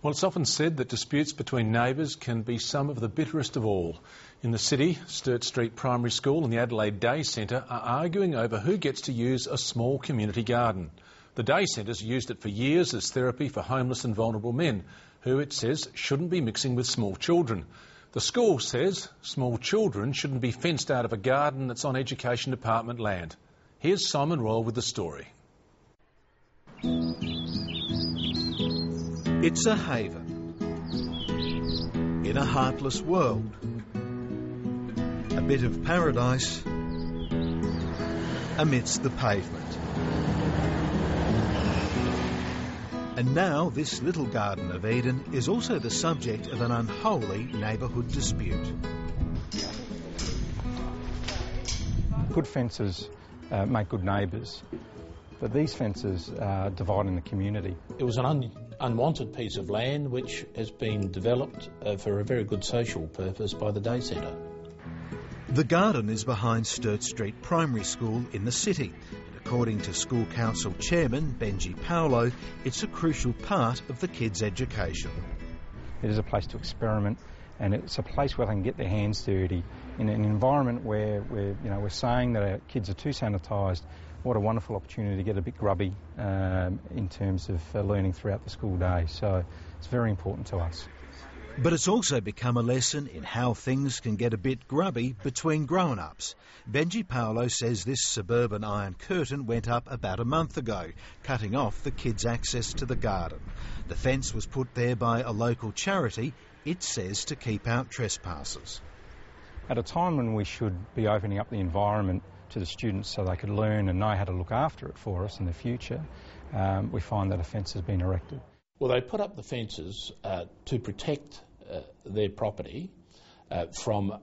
Well, it's often said that disputes between neighbours can be some of the bitterest of all. In the city, Sturt Street Primary School and the Adelaide Day Centre are arguing over who gets to use a small community garden. The Day Centre's used it for years as therapy for homeless and vulnerable men, who it says shouldn't be mixing with small children. The school says small children shouldn't be fenced out of a garden that's on Education Department land. Here's Simon Royal with the story. It's a haven in a heartless world. A bit of paradise amidst the pavement. And now this little Garden of Eden is also the subject of an unholy neighbourhood dispute. Good fences make good neighbours, but these fences are dividing the community. It was an unwanted piece of land which has been developed for a very good social purpose by the Day Centre. The garden is behind Sturt Street Primary School in the city. And according to School Council Chairman Benji Paolo, it's a crucial part of the kids' education. It is a place to experiment, and it's a place where they can get their hands dirty in an environment where we're saying that our kids are too sanitised. What a wonderful opportunity to get a bit grubby in terms of learning throughout the school day. So it's very important to us. But it's also become a lesson in how things can get a bit grubby between grown-ups. Benji Paolo says this suburban iron curtain went up about a month ago, cutting off the kids' access to the garden. The fence was put there by a local charity, it says, to keep out trespassers. At a time when we should be opening up the environment to the students so they could learn and know how to look after it for us in the future, we find that a fence has been erected. Well, they put up the fences to protect their property from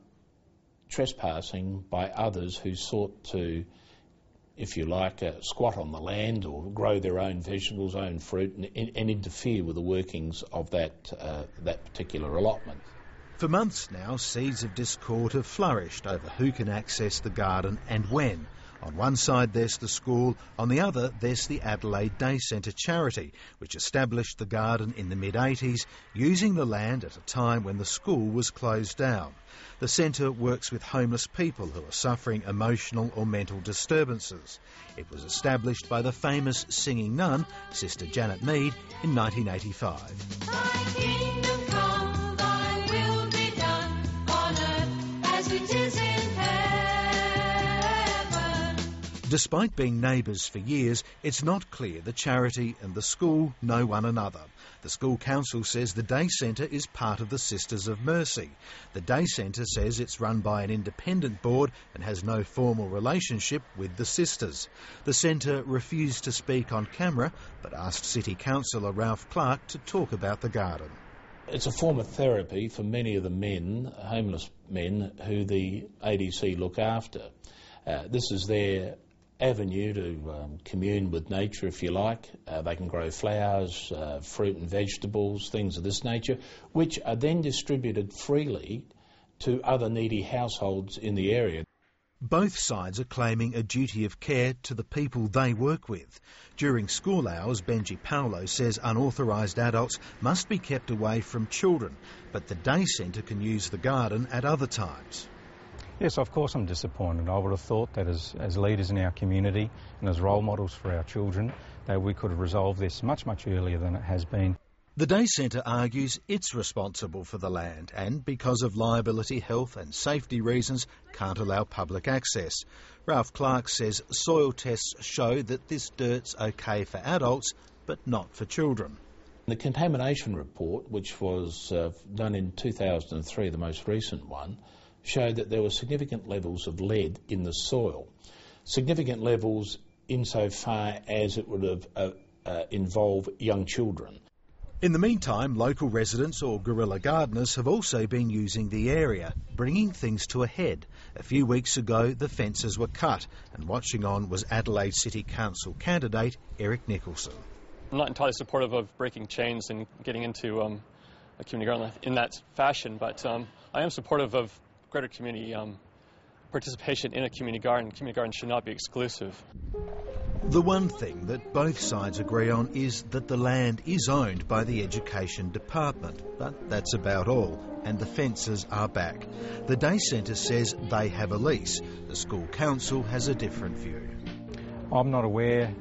trespassing by others who sought to, if you like, squat on the land or grow their own vegetables, own fruit, and interfere with the workings of that particular allotment. For months now, seeds of discord have flourished over who can access the garden and when. On one side there's the school, on the other there's the Adelaide Day Centre charity, which established the garden in the mid-80s, using the land at a time when the school was closed down. The centre works with homeless people who are suffering emotional or mental disturbances. It was established by the famous singing nun, Sister Janet Mead, in 1985. Thy kingdom come, thy will be done, on earth as it is in heaven. Despite being neighbours for years, it's not clear the charity and the school know one another. The school council says the Day Centre is part of the Sisters of Mercy. The Day Centre says it's run by an independent board and has no formal relationship with the sisters. The centre refused to speak on camera, but asked City Councillor Ralph Clark to talk about the garden. It's a form of therapy for many of the men, homeless men, who the ADC look after. This is their avenue to commune with nature, if you like. They can grow flowers, fruit and vegetables, things of this nature, which are then distributed freely to other needy households in the area. Both sides are claiming a duty of care to the people they work with. During school hours, Benji Paolo says unauthorised adults must be kept away from children, but the Day Centre can use the garden at other times. Yes, of course I'm disappointed. I would have thought that as leaders in our community and as role models for our children, that we could have resolved this much earlier than it has been. The Day Centre argues it's responsible for the land and, because of liability, health and safety reasons, can't allow public access. Ralph Clark says soil tests show that this dirt's okay for adults, but not for children. The contamination report, which was done in 2003, the most recent one, showed that there were significant levels of lead in the soil. Significant levels insofar as it would have involved young children. In the meantime, local residents or guerrilla gardeners have also been using the area, bringing things to a head. A few weeks ago, the fences were cut, and watching on was Adelaide City Council candidate Eric Nicholson. I'm not entirely supportive of breaking chains and getting into a community garden in that fashion, but I am supportive of greater community participation in a community garden. Community gardens should not be exclusive. The one thing that both sides agree on is that the land is owned by the Education Department, but that's about all, and the fences are back. The day centre says they have a lease. The school council has a different view. I'm not aware,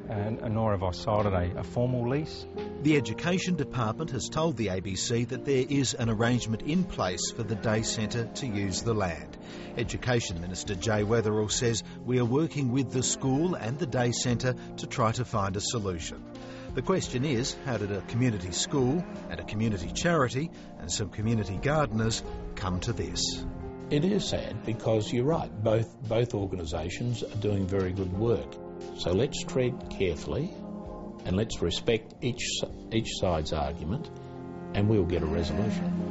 nor have I cited a formal lease. The Education Department has told the ABC that there is an arrangement in place for the day centre to use the land. Education Minister Jay Weatherill says we are working with the school and the day centre to try to find a solution. The question is, how did a community school and a community charity and some community gardeners come to this? It is sad because you're right, both organisations are doing very good work. So let's tread carefully and let's respect each side's argument and we'll get a resolution.